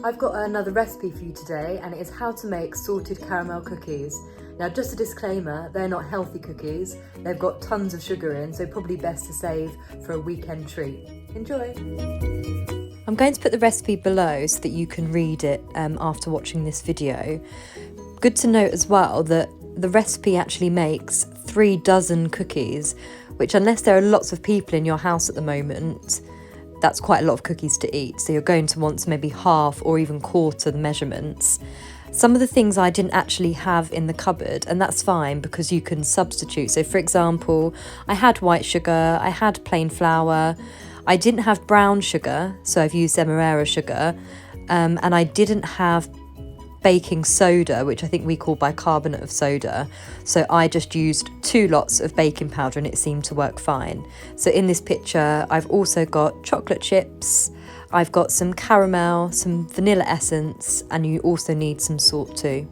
I've got another recipe for you today, and it is how to make salted caramel cookies. Now, just a disclaimer, they're not healthy cookies. They've got tons of sugar in, so probably best to save for a weekend treat. Enjoy. I'm going to put the recipe below so that you can read it after watching this video. Good to note as well that the recipe actually makes 3 dozen cookies, which, unless there are lots of people in your house at the moment, that's quite a lot of cookies to eat. So you're going to want to maybe half or even quarter the measurements. Some of the things I didn't actually have in the cupboard, and that's fine because you can substitute. So for example, I had white sugar, I had plain flour, I didn't have brown sugar, so I've used Demerara sugar, and I didn't have baking soda, which I think we call bicarbonate of soda. So I just used 2 lots of baking powder and it seemed to work fine. So in this picture, I've also got chocolate chips, I've got some caramel, some vanilla essence, and you also need some salt too.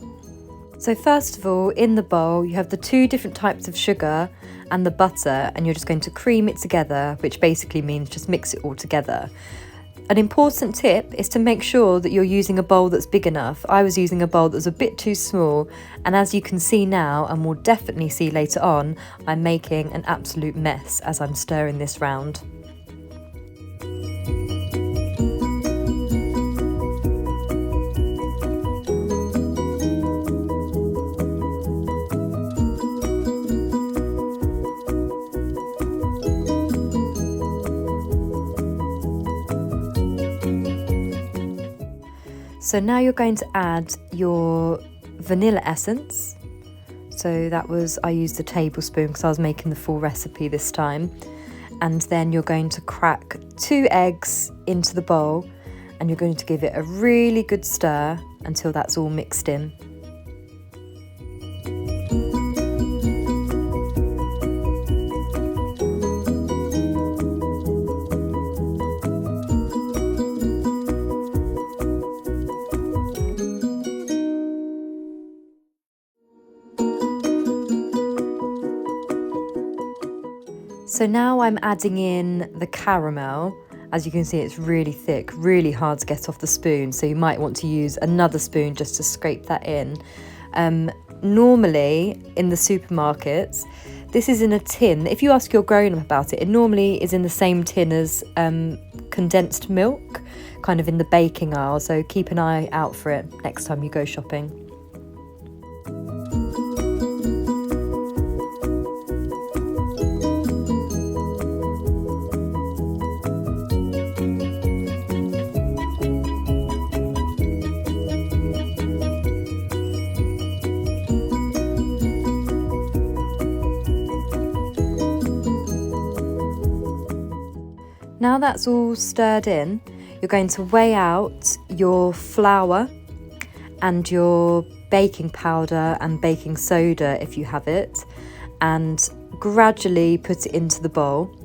So first of all, in the bowl, you have the 2 different types of sugar and the butter, and you're just going to cream it together, which basically means just mix it all together. An important tip is to make sure that you're using a bowl that's big enough. I was using a bowl that was a bit too small, and as you can see now, and will definitely see later on, I'm making an absolute mess as I'm stirring this round. So now you're going to add your vanilla essence. So I used a tablespoon because I was making the full recipe this time. And then you're going to crack 2 eggs into the bowl, and you're going to give it a really good stir until that's all mixed in. So now I'm adding in the caramel. As you can see, it's really thick, really hard to get off the spoon, so you might want to use another spoon just to scrape that in. Normally in the supermarkets, this is in a tin. If you ask your grown-up about it, it normally is in the same tin as condensed milk, kind of in the baking aisle, so keep an eye out for it next time you go shopping. Now that's all stirred in, you're going to weigh out your flour and your baking powder and baking soda if you have it, and gradually put it into the bowl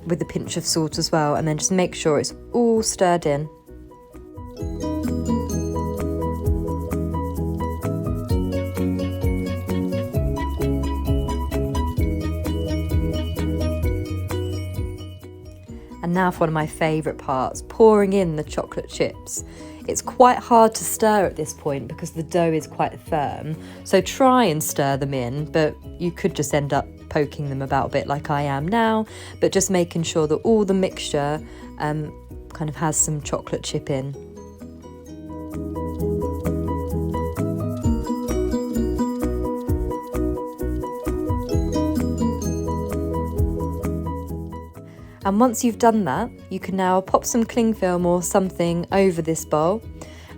with a pinch of salt as well, and then just make sure it's all stirred in. And now for one of my favourite parts, pouring in the chocolate chips. It's quite hard to stir at this point because the dough is quite firm, so try and stir them in, but you could just end up poking them about a bit like I am now, but just making sure that all the mixture kind of has some chocolate chip in. And once you've done that, you can now pop some cling film or something over this bowl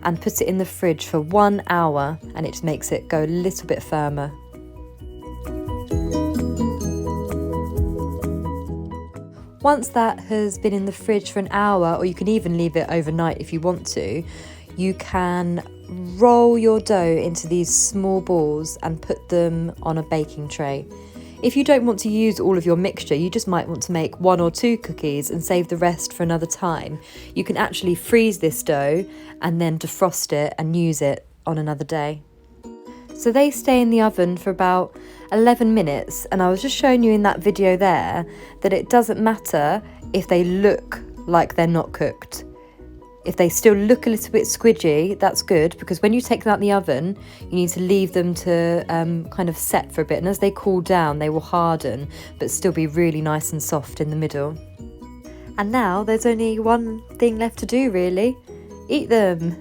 and put it in the fridge for 1 hour, and it just makes it go a little bit firmer. Once that has been in the fridge for an hour, or you can even leave it overnight if you want to, you can roll your dough into these small balls and put them on a baking tray. If you don't want to use all of your mixture, you just might want to make 1 or 2 cookies and save the rest for another time. You can actually freeze this dough and then defrost it and use it on another day. So they stay in the oven for about 11 minutes, and I was just showing you in that video there that it doesn't matter if they look like they're not cooked. If they still look a little bit squidgy, that's good, because when you take them out the oven, you need to leave them to kind of set for a bit. And as they cool down, they will harden, but still be really nice and soft in the middle. And now there's only one thing left to do, really. Eat them.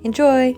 Enjoy.